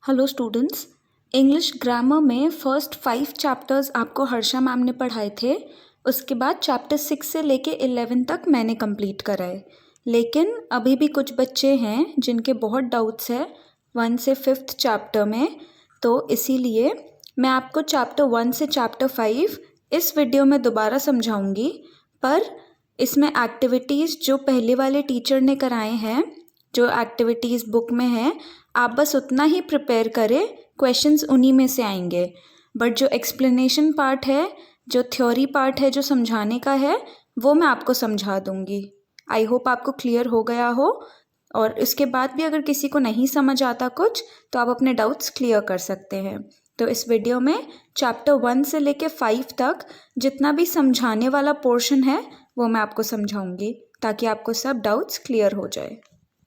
Hello students, English grammar में first 5 chapters आपको Harsha ma'am ने पढ़ाए थे। उसके बाद चैप्टर 6 से लेके 11 तक मैंने कंप्लीट कराए। लेकिन अभी भी कुछ बच्चे हैं जिनके बहुत डाउट्स है 1 से 5th चैप्टर में, तो इसीलिए मैं आपको चैप्टर 1 से चैप्टर 5 इस वीडियो में दोबारा समझाऊंगी। पर इसमें एक्टिविटीज़ जो पहले वाले टीचर ने कराए हैं, जो एक्टिविटीज़ बुक में हैं, आप बस उतना ही प्रिपेयर करें, क्वेश्चंस उन्हीं में से आएंगे। बट जो एक्सप्लेनेशन पार्ट है, जो थ्योरी पार्ट है, जो समझाने का है, वो मैं आपको समझा दूंगी। आई होप आपको क्लियर हो गया हो। और इसके बाद भी अगर किसी को नहीं समझ आता कुछ, तो आप अपने डाउट्स क्लियर कर सकते हैं। तो इस वीडियो में चैप्टर 1 से लेके 5 तक जितना भी समझाने वाला पोर्शन है वो मैं आपको समझाऊंगी, ताकि आपको सब डाउट्स क्लियर हो जाए।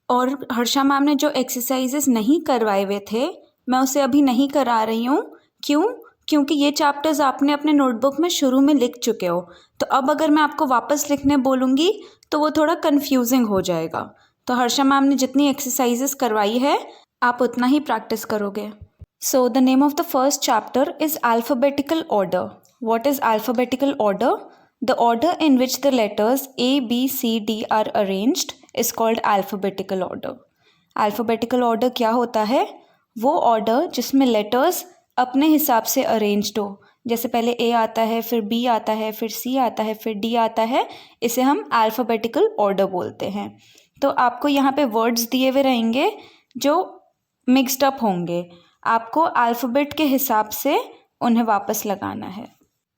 और हर्षा मैम ने जो एक्सरसाइजेस नहीं करवाए हुए थे, मैं उसे अभी नहीं करा रही हूँ। क्यों? क्योंकि ये चैप्टर्स आपने अपने नोटबुक में शुरू में लिख चुके हो। तो अब अगर मैं आपको वापस लिखने बोलूँगी तो वो थोड़ा कन्फ्यूजिंग हो जाएगा। तो हर्षा मैम ने जितनी एक्सरसाइजेस करवाई है, आप उतना ही प्रैक्टिस करोगे। So the name of the first chapter is alphabetical order. What is alphabetical order? The order in which the letters A, B, C, D are arranged is called alphabetical order. Alphabetical order क्या होता है? वो order जिसमें letters अपने हिसाब से arranged हो। जैसे पहले A आता है, फिर B आता है, फिर C आता है, फिर D आता है, इसे हम alphabetical order बोलते हैं। तो आपको यहाँ पे words दिए हुए रहेंगे जो mixed up होंगे। आपको alphabet के हिसाब से उन्हें वापस लगाना है।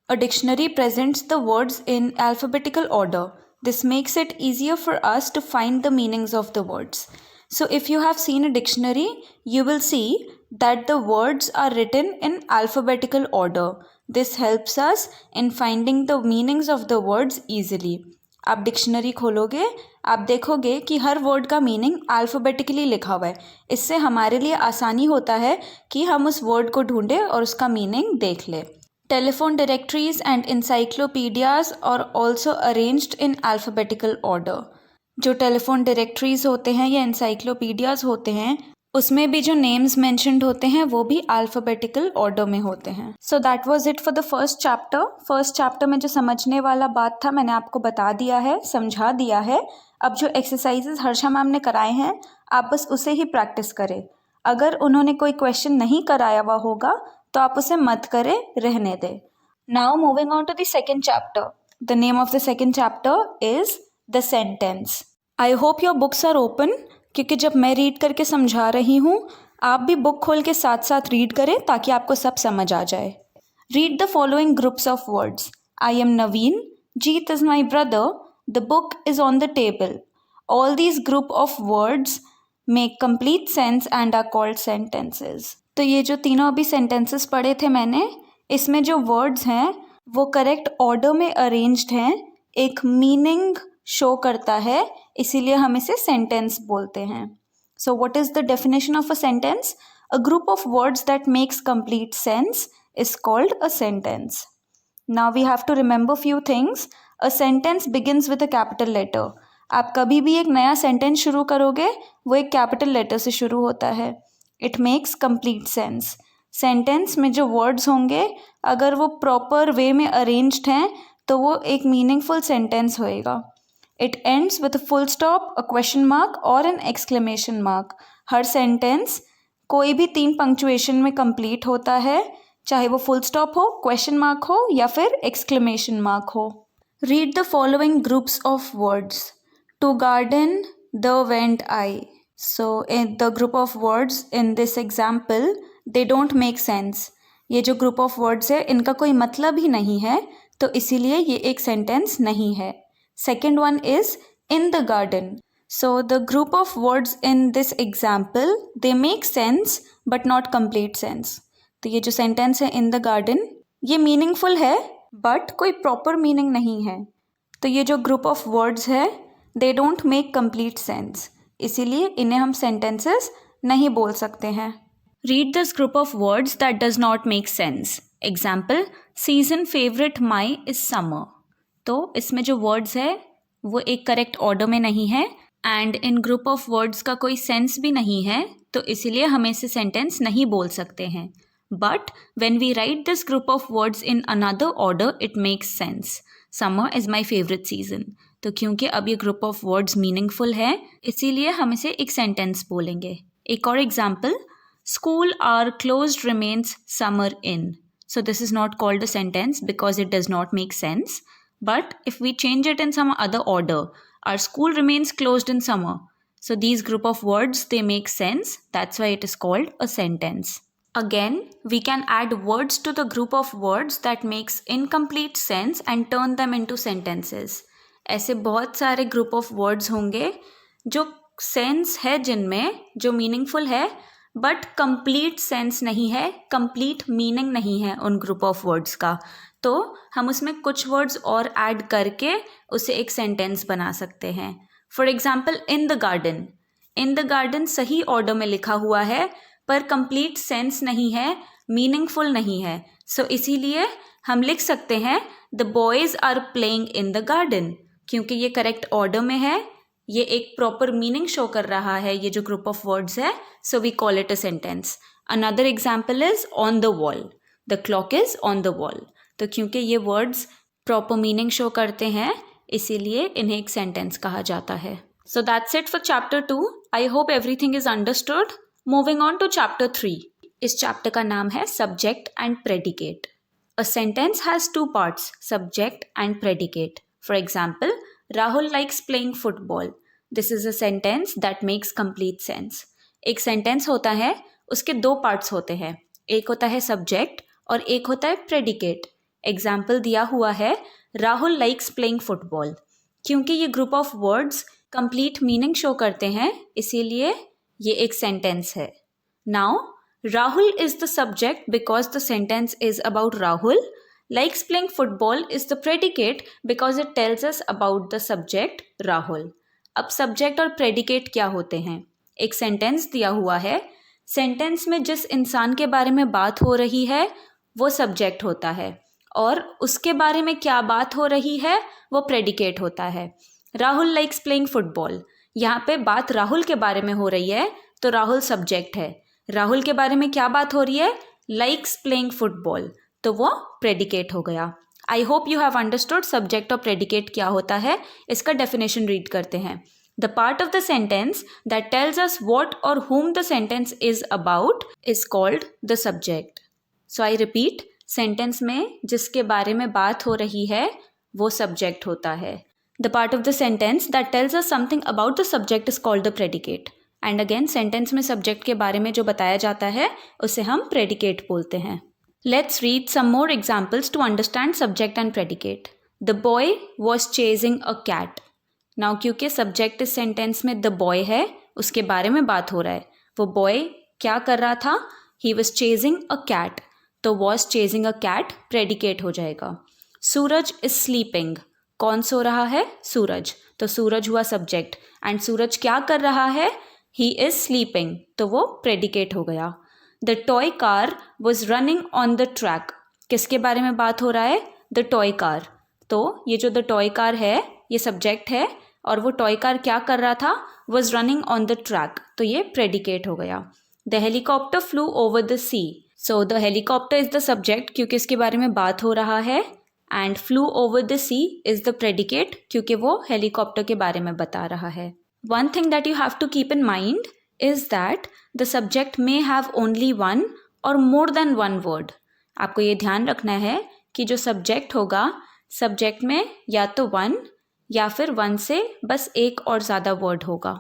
A dictionary presents the words in alphabetical order. This makes it easier for us to find the meanings of the words. So if you have seen a dictionary, you will see that the words are written in alphabetical order. This helps us in finding the meanings of the words easily. आप dictionary खोलोगे, आप देखोगे कि हर word का meaning alphabetically लिखा हुआ है। इससे हमारे लिए आसानी होता है कि हम उस वर्ड को ढूंढें और उसका मीनिंग देख लें। Telephone directories and encyclopedias are also arranged in alphabetical order. जो टेलीफोन डायरेक्टरीज होते हैं या encyclopedias होते हैं, उसमें भी जो नेम्स मेंशन्ड होते हैं वो भी अल्फ़ाबेटिकल ऑर्डर में होते हैं। So that was it for the first chapter. First chapter में जो समझने वाला बात था मैंने आपको बता दिया है, समझा दिया है। अब जो एक्सरसाइजेज हर्षा मैम ने कराए हैं, आप बस उसे ही प्रैक्टिस करें। अगर उन्होंने कोई क्वेश्चन नहीं कराया हुआ होगा तो आप उसे मत करें, रहने दें। Now moving on to the second chapter. The name of the second chapter is the sentence. I hope your books are open, क्योंकि जब मैं रीड करके समझा रही हूँ, आप भी बुक खोल के साथ साथ रीड करें ताकि आपको सब समझ आ जाए। Read the following groups of words. I am Naveen, Jeet is my brother, the book is on the table. All these group of words make complete sense and are called sentences. तो ये जो तीनों अभी सेंटेंसेस पढ़े थे मैंने, इसमें जो वर्ड्स हैं वो करेक्ट ऑर्डर में अरेंज्ड हैं, एक मीनिंग शो करता है, इसीलिए हम इसे सेंटेंस बोलते हैं। So what is the definition of a sentence? A group of words that makes complete sense is called a sentence. Now we have to remember few things. A sentence begins with a capital letter. आप कभी भी एक नया sentence शुरू करोगे, वो एक capital letter से शुरू होता है। It makes complete sense. Sentence में जो वर्ड्स होंगे, अगर वो प्रॉपर वे में अरेंज्ड हैं तो वो एक मीनिंगफुल सेंटेंस होएगा। It ends with a full stop, a question mark और एन एक्सक्लेमेशन मार्क। हर सेंटेंस कोई भी 3 पंक्चुएशन में कंप्लीट होता है, चाहे वो फुल स्टॉप हो, क्वेश्चन मार्क हो या फिर एक्सक्लेमेशन मार्क हो। Read the following groups of words. To garden, the went I. So in the group of words in this example, they don't make sense. ये जो group of words है, इनका कोई मतलब ही नहीं है, तो इसीलिए ये एक sentence नहीं है। Second one is in the garden. So the group of words in this example, they make sense but not complete sense. तो ये जो sentence है in the garden, ये meaningful है but कोई proper meaning नहीं है। तो ये जो group of words है, they don't make complete sense. इसीलिए इन्हें हम सेंटेंसेस नहीं बोल सकते हैं। Read this group of words that does not make sense. Example, season favourite my is summer. तो इसमें जो वर्ड्स है वो एक करेक्ट ऑर्डर में नहीं है, and in group of words का कोई सेंस भी नहीं है, तो इसीलिए हम इसे सेंटेंस नहीं बोल सकते हैं. But when we write this group of words in another order it makes sense. Summer is my favourite season. तो क्योंकि अब ये ग्रुप ऑफ वर्ड्स मीनिंगफुल है, इसीलिए हम इसे एक सेंटेंस बोलेंगे. एक और example, school are closed remains summer in. So this is not called a sentence because it does not make sense. But if we change it in some other order, our school remains closed in summer. So these group of words, they make sense. That's why it is called a sentence. Again, we can add words to the group of words that makes incomplete sense and turn them into sentences. ऐसे बहुत सारे group of words होंगे जो sense है जिनमें, जो meaningful है, but complete sense नहीं है, कंप्लीट मीनिंग नहीं है उन ग्रुप ऑफ वर्ड्स का. तो हम उसमें कुछ वर्ड्स और ऐड करके उसे एक सेंटेंस बना सकते हैं. For example, in the garden. In the garden सही ऑर्डर में लिखा हुआ है पर कंप्लीट सेंस नहीं है, मीनिंगफुल नहीं है. सो इसीलिए हम लिख सकते हैं the boys are playing in the garden, क्योंकि ये करेक्ट ऑर्डर में है, ये एक प्रॉपर मीनिंग शो कर रहा है, ये जो ग्रुप ऑफ वर्ड्स है. So we call it a sentence. Another example is on the wall. The clock is on the wall. तो क्योंकि ये वर्ड्स प्रॉपर मीनिंग शो करते हैं, इसीलिए इन्हें एक सेंटेंस कहा जाता है. So that's it for chapter 2. I hope everything is understood. Moving on to chapter 3. इस चैप्टर का नाम है subject and predicate. A sentence has 2 parts, subject and predicate. For example, Rahul likes playing football. This is a sentence that makes complete sense. एक sentence होता है, उसके 2 parts होते हैं. एक होता है सब्जेक्ट और एक होता है प्रेडिकेट. एग्जाम्पल दिया हुआ है राहुल लाइक्स प्लेइंग फुटबॉल. क्योंकि ये group of words complete meaning show करते हैं, इसीलिए ये एक सेंटेंस है. Now Rahul is the subject because the sentence is about Rahul. Likes playing football is the predicate because it tells us about the subject Rahul. अब subject और predicate क्या होते हैं? एक sentence दिया हुआ है, sentence में जिस इंसान के बारे में बात हो रही है वो subject होता है और उसके बारे में क्या बात हो रही है वो predicate होता है. Rahul likes playing football. यहाँ पे बात राहुल के बारे में हो रही है तो राहुल subject है. राहुल के बारे में क्या बात हो रही है? Likes playing football. तो वो प्रेडिकेट हो गया. I hope you have understood subject और प्रेडिकेट क्या होता है. इसका डेफिनेशन रीड करते हैं. The part of the sentence that tells us what और whom the sentence is about is called the subject. So I repeat, sentence में जिसके बारे में बात हो रही है वो सब्जेक्ट होता है. The part of the sentence that tells us something about the subject is called the predicate. And again, sentence में सब्जेक्ट के बारे में जो बताया जाता है उसे हम प्रेडिकेट बोलते हैं. Let's read some more examples to understand subject and predicate. The boy was chasing a cat. Now क्योंकि subject इस sentence में the boy है, उसके बारे में बात हो रहा है. वो boy क्या कर रहा था? He was chasing a cat. तो was chasing a cat predicate हो जाएगा. सूरज is sleeping. कौन सो रहा है? सूरज. तो सूरज हुआ subject. And सूरज क्या कर रहा है? He is sleeping. तो वो predicate हो गया. The toy car was running on the track. किसके बारे में बात हो रहा है? The toy car. तो ये जो the toy car है ये सब्जेक्ट है और वो toy car क्या कर रहा था? Was running on the track. तो ये predicate हो गया. The helicopter flew over the sea. So the helicopter is the subject क्योंकि इसके बारे में बात हो रहा है and flew over the sea is the predicate क्योंकि वो helicopter के बारे में बता रहा है. One thing that you have to keep in mind is that the subject may have only one or more than one word. आपको ये ध्यान रखना है कि जो subject होगा, subject में या तो one या फिर one से बस एक और ज़्यादा word होगा.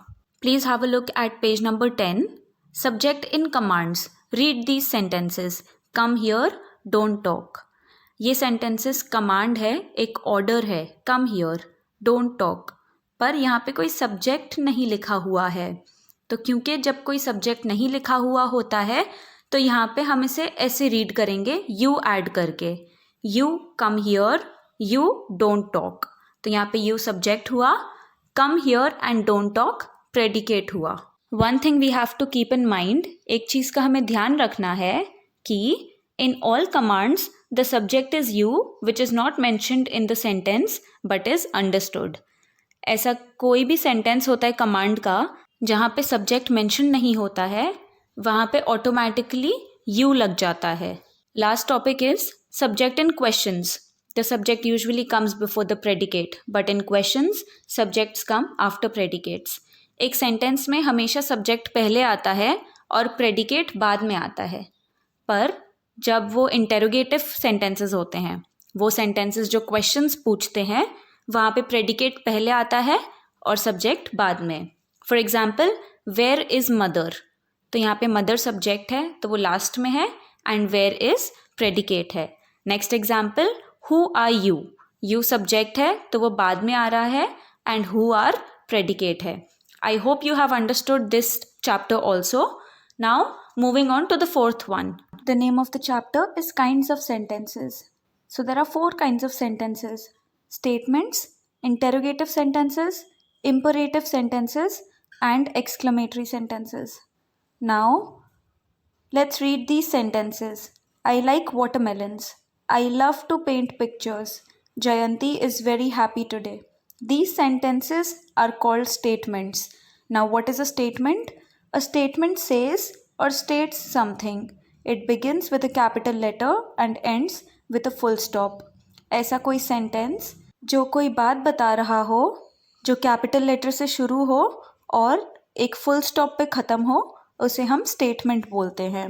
Please have a look at page number 10. Subject in commands. Read these sentences. Come here, don't talk. ये sentences command है, एक order है. Come here, don't talk. पर यहाँ पे कोई subject नहीं लिखा हुआ है. तो क्योंकि जब कोई सब्जेक्ट नहीं लिखा हुआ होता है तो यहाँ पे हम इसे ऐसे रीड करेंगे यू ऐड करके. You come here, you don't talk. तो यहाँ पे यू सब्जेक्ट हुआ, come here and don't talk predicate हुआ. One thing we have to keep in mind, एक चीज़ का हमें ध्यान रखना है कि in all commands the subject is you which is not mentioned in the sentence but is understood. ऐसा कोई भी सेंटेंस होता है कमांड का जहाँ पे सब्जेक्ट मेंशन नहीं होता है, वहाँ पे ऑटोमेटिकली यू लग जाता है. Last topic is subject in questions. The subject usually comes before the predicate, but in questions, subjects come after predicates. एक सेंटेंस में हमेशा सब्जेक्ट पहले आता है और प्रेडिकेट बाद में आता है. पर जब वो इंटेरोगेटिव सेंटेंसेस होते हैं, वो सेंटेंसेस जो क्वेश्चंस पूछते हैं, वहाँ पे प्रेडिकेट पहले आता है और सब्जेक्ट बाद में. For example, where is mother. तो यहाँ पे मदर सब्जेक्ट है तो वो लास्ट में है एंड वेयर इज़ प्रेडिकेट है. Next example, who are you. You subject है तो वो बाद में आ रहा है एंड हु आर प्रेडिकेट है. I hope you have understood this chapter also. Now moving on to the fourth one. The name of the chapter is kinds of sentences. So there are 4 kinds of sentences: statements, interrogative sentences, imperative sentences, and exclamatory sentences. Now let's read these sentences. I like watermelons. I love to paint pictures. Jayanti is very happy today. These sentences are called statements. Now what is a statement? A statement says or states something. It begins with a capital letter and ends with a full stop. ऐसा कोई sentence जो कोई बात बता रहा हो, जो capital letter से शुरू हो और एक फुल स्टॉप पे ख़त्म हो, उसे हम स्टेटमेंट बोलते हैं.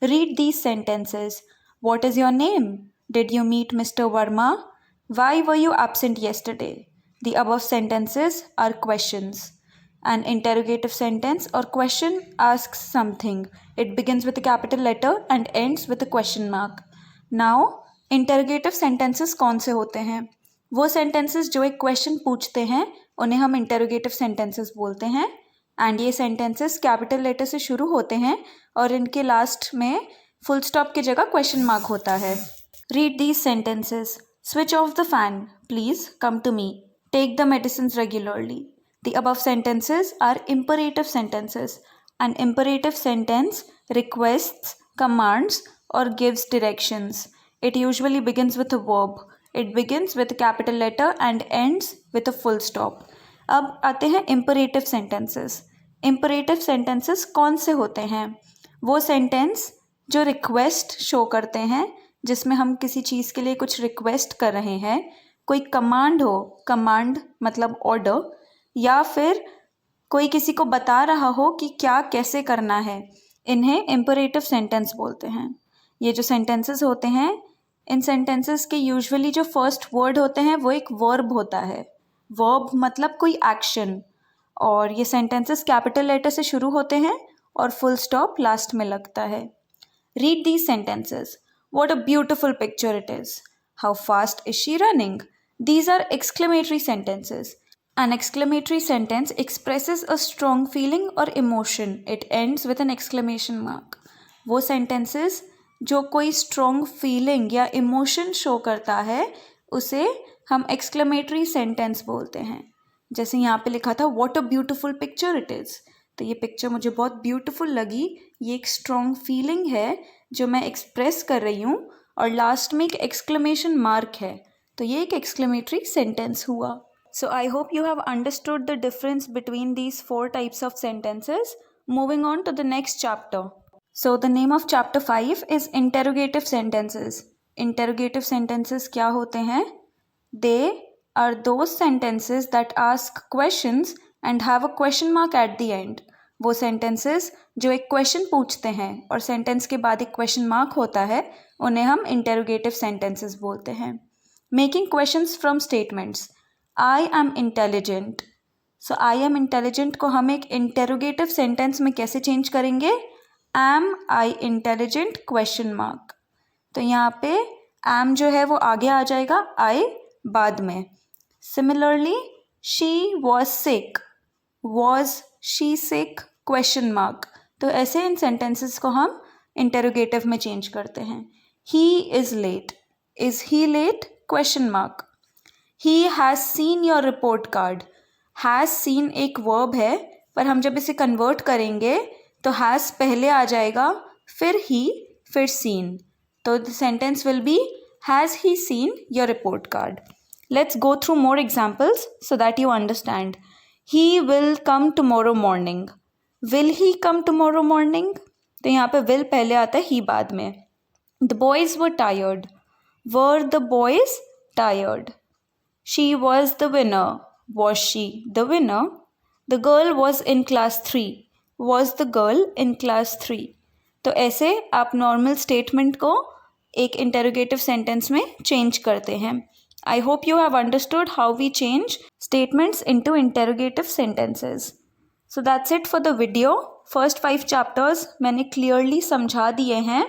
Read these sentences. What is your name? Did you meet Mr. Verma? Why were you absent yesterday? The above sentences are questions. An interrogative sentence or question asks something. It begins with a capital letter and ends with a question mark. Now, interrogative sentences कौन से होते हैं? वो sentences जो एक question पूछते हैं उन्हें हम interrogative sentences बोलते हैं. एंड ये sentences capital letter से शुरू होते हैं और इनके लास्ट में फुल स्टॉप की जगह क्वेश्चन मार्क होता है. Read these sentences. Switch off the fan. Please come to me. Take the medicines regularly. The above sentences are imperative sentences. An imperative sentence requests, commands, or gives directions. It usually begins with a verb. It begins with a capital letter and ends with a full stop. अब आते हैं imperative sentences. Imperative sentences कौन से होते हैं? वो sentence जो request show करते हैं, जिसमें हम किसी चीज़ के लिए कुछ request कर रहे हैं, कोई command हो, command मतलब order, या फिर कोई किसी को बता रहा हो कि क्या कैसे करना है, इन्हें इम्परेटिव सेंटेंस बोलते हैं. ये जो सेंटेंसेस होते हैं, इन सेंटेंसेस के यूजुअली जो फर्स्ट वर्ड होते हैं वो एक वर्ब होता है. वर्ब मतलब कोई एक्शन. और ये सेंटेंसेस कैपिटल लेटर से शुरू होते हैं और फुल स्टॉप लास्ट में लगता है. Read these sentences. What a beautiful picture it is. How fast is she running. These are exclamatory sentences. An exclamatory sentence expresses a strong feeling or emotion. It ends with an exclamation mark. वो sentences जो कोई strong feeling या emotion show करता है, उसे हम exclamatory sentence बोलते हैं. जैसे यहाँ पे लिखा था what a beautiful picture it is. तो ये पिक्चर मुझे बहुत beautiful लगी. ये एक strong feeling है जो मैं express कर रही हूँ और लास्ट में एक exclamation mark है. तो ये एक exclamatory sentence हुआ. So I hope you have understood the difference between these 4 types of sentences. Moving on to the next chapter. So the name of chapter 5 is interrogative sentences. Interrogative sentences क्या होते हैं? They are those sentences that ask questions and have a question mark at the end. वो sentences जो एक question पूछते हैं और sentence के बाद एक question mark होता है, उन्हें हम interrogative sentences बोलते हैं. Making questions from statements. I am intelligent. So I am intelligent को हम एक interrogative sentence में कैसे change करेंगे? Am I intelligent? Question mark. तो यहाँ पे am जो है वो आगे आ जाएगा, I बाद में. Similarly, she was sick. Was she sick? Question mark. तो ऐसे इन sentences को हम interrogative में change करते हैं. He is late. Is he late? Question mark. He has seen your report card. Has seen एक verb है, पर हम जब इसे convert करेंगे तो has पहले आ जाएगा, फिर he, फिर seen. तो the sentence will be Has he seen your report card? Let's go through more examples so that you understand. He will come tomorrow morning. Will he come tomorrow morning? तो यहाँ पे will पहले आता है, he बाद में. The boys were tired. Were the boys tired? She was the winner. Was she the winner? The girl was in class 3. Was the girl in class 3? तो ऐसे आप नॉर्मल स्टेटमेंट को एक इंटेरोगेटिव सेंटेंस में change करते हैं. I hope you have understood how we change statements into interrogative sentences. So that's it for the video. First 5 chapters मैंने clearly समझा दिए हैं.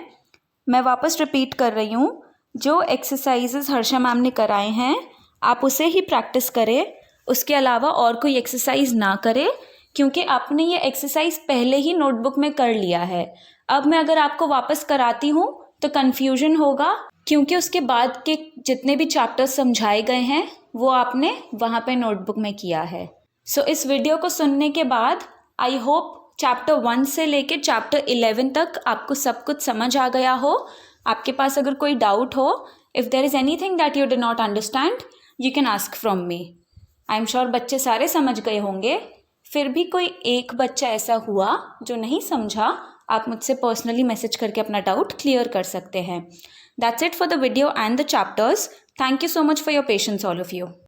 मैं वापस रिपीट कर रही हूँ. जो एक्सरसाइजेज हर्षा मैम ने कराए हैं आप उसे ही प्रैक्टिस करें. उसके अलावा और कोई एक्सरसाइज ना करें, क्योंकि आपने ये एक्सरसाइज पहले ही नोटबुक में कर लिया है. अब मैं अगर आपको वापस कराती हूँ तो कन्फ्यूजन होगा, क्योंकि उसके बाद के जितने भी चैप्टर्स समझाए गए हैं वो आपने वहाँ पे नोटबुक में किया है. सो इस वीडियो को सुनने के बाद आई होप चैप्टर 1 से लेके चैप्टर 11 तक आपको सब कुछ समझ आ गया हो. आपके पास अगर कोई डाउट हो, if there is anything that you did not understand, you can ask from me. I am sure बच्चे सारे समझ गए होंगे. फिर भी कोई एक बच्चा ऐसा हुआ जो नहीं समझा, आप मुझसे पर्सनली मैसेज करके अपना डाउट क्लियर कर सकते हैं. That's it for the video and the chapters. Thank you so much for your patience, all of you.